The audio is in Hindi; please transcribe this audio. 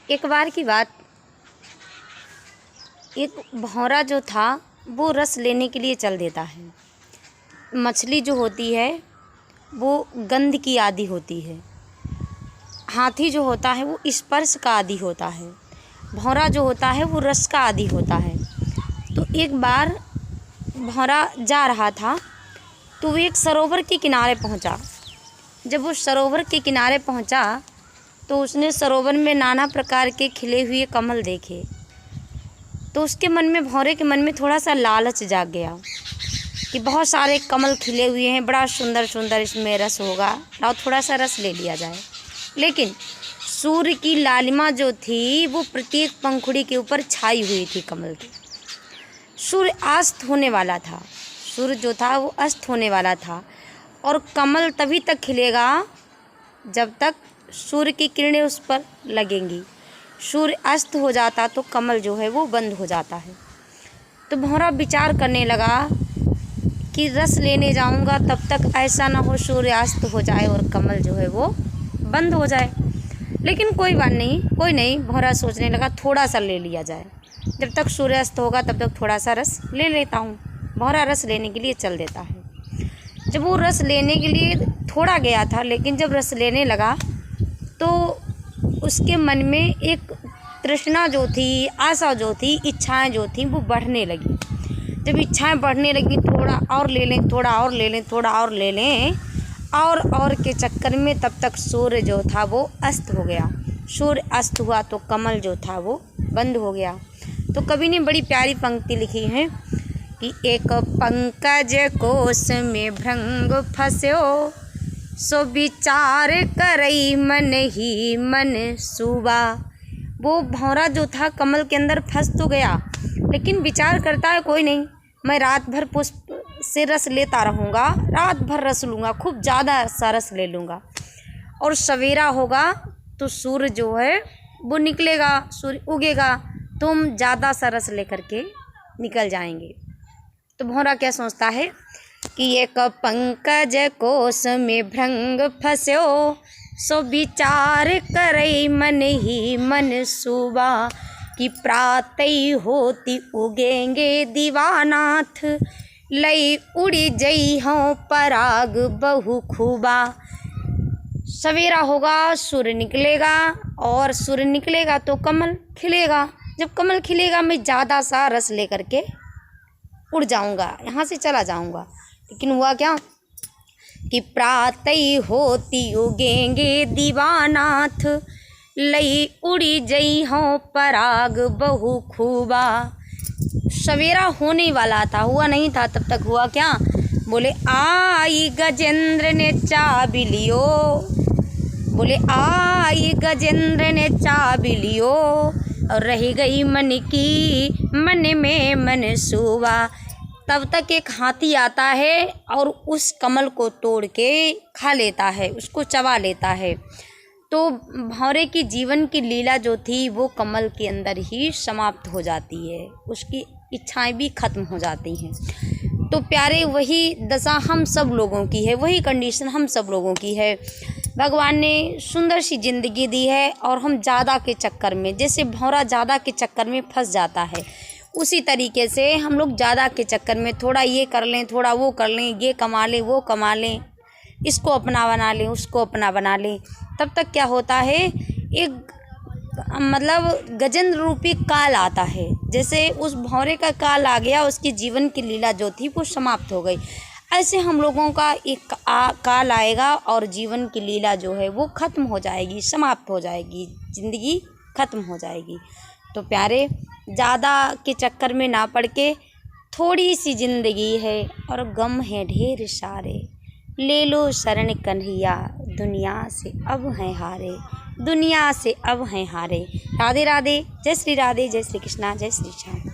एक बार की बात, एक भौरा जो था वो रस लेने के लिए चल देता है। मछली जो होती है वो गंध की आदी होती है, हाथी जो होता है वो स्पर्श का आदी होता है, भौरा जो होता है वो रस का आदी होता है। तो एक बार भौरा जा रहा था तो वो एक सरोवर के किनारे पहुंचा। जब वो सरोवर के किनारे पहुंचा तो उसने सरोवर में नाना प्रकार के खिले हुए कमल देखे। तो उसके मन में, भौरे के मन में थोड़ा सा लालच जाग गया कि बहुत सारे कमल खिले हुए हैं, बड़ा सुंदर सुंदर इसमें रस होगा, लाओ थोड़ा सा रस ले लिया जाए। लेकिन सूर्य की लालिमा जो थी वो प्रत्येक पंखुड़ी के ऊपर छाई हुई थी कमल की। सूर्य अस्त होने वाला था, सूर्य जो था वो अस्त होने वाला था और कमल तभी तक खिलेगा जब तक सूर्य की किरणें उस पर लगेंगी। सूर्य अस्त हो जाता तो कमल जो है वो बंद हो जाता है। तो भौरा विचार करने लगा कि रस लेने जाऊंगा तब तक ऐसा ना हो सूर्य अस्त हो जाए और कमल जो है वो बंद हो जाए। लेकिन कोई बात नहीं, कोई नहीं, भौरा सोचने लगा थोड़ा सा ले लिया जाए, जब तक सूर्यास्त होगा तब तक थोड़ा सा रस ले लेता हूँ। भौरा रस लेने के लिए चल देता है। जब वो रस लेने के लिए थोड़ा गया था, लेकिन जब रस लेने लगा तो उसके मन में एक तृष्णा जो थी, आशा जो थी, इच्छाएं जो थी वो बढ़ने लगी। जब इच्छाएं बढ़ने लगी, थोड़ा और ले लें, थोड़ा और ले लें, थोड़ा और ले लें, और के चक्कर में तब तक सूर्य जो था वो अस्त हो गया। सूर्य अस्त हुआ तो कमल जो था वो बंद हो गया। तो कवि ने बड़ी प्यारी पंक्ति लिखी है कि एक पंकज कोश में भृंग फंस्यो, सो विचार करई मन ही मन सुबा। वो भौरा जो था कमल के अंदर फंस तो गया, लेकिन विचार करता है कोई नहीं, मैं रात भर पुष्प से रस लेता रहूँगा, रात भर रस लूँगा, खूब ज़्यादा सा रस ले लूँगा, और सवेरा होगा तो सूर्य जो है वो निकलेगा, सूर्य उगेगा, तो हम ज़्यादा सा रस लेकर के निकल जाएंगे। तो भौरा क्या सोचता है कि एक पंकज कोश में भृंग फंस्यो, सो विचार करई मन ही मन सुबा। कि प्रातः होती उगेंगे दीवानाथ, लई उड़ी जई हों पराग बहु खूबा। सवेरा होगा, सूर्य निकलेगा, और सूर्य निकलेगा तो कमल खिलेगा। जब कमल खिलेगा मैं ज़्यादा सा रस लेकर के उड़ जाऊंगा, यहाँ से चला जाऊंगा। लेकिन हुआ क्या कि प्रातः होती उगेंगे दीवानाथ, लई उड़ी जई हों पराग बहु खूबा। सवेरा होने वाला था, हुआ नहीं था, तब तक हुआ क्या, बोले आई गजेंद्र ने चाबी लियो, बोले आई गजेंद्र ने चाबी लियो, और रह गई मन की मन में मन सुबा। तब तक एक हाथी आता है और उस कमल को तोड़ के खा लेता है, उसको चबा लेता है। तो भौरे की जीवन की लीला जो थी वो कमल के अंदर ही समाप्त हो जाती है, उसकी इच्छाएं भी खत्म हो जाती हैं। तो प्यारे वही दशा हम सब लोगों की है, वही कंडीशन हम सब लोगों की है। भगवान ने सुंदर सी ज़िंदगी दी है और हम ज़्यादा के चक्कर में, जैसे भौरा ज़्यादा के चक्कर में फंस जाता है, उसी तरीके से हम लोग ज़्यादा के चक्कर में थोड़ा ये कर लें, थोड़ा वो कर लें, ये कमा लें, वो कमा लें, इसको अपना बना लें, उसको अपना बना लें। तब तक क्या होता है, एक मतलब गजेंद्र रूपी काल आता है। जैसे उस भौरे का काल आ गया, उसकी जीवन की लीला जो थी वो समाप्त हो गई। ऐसे हम लोगों का एक काल आएगा और जीवन की लीला जो है वो ख़त्म हो जाएगी, समाप्त हो जाएगी, ज़िंदगी ख़त्म हो जाएगी। तो प्यारे, ज़्यादा के चक्कर में ना पड़ के, थोड़ी सी ज़िंदगी है और गम है ढेर सारे, ले लो शरण कन्हैया, दुनिया से अब हैं हारे, दुनिया से अब हैं हारे। राधे राधे, जय श्री राधे, जय श्री कृष्णा, जय श्री श्याम।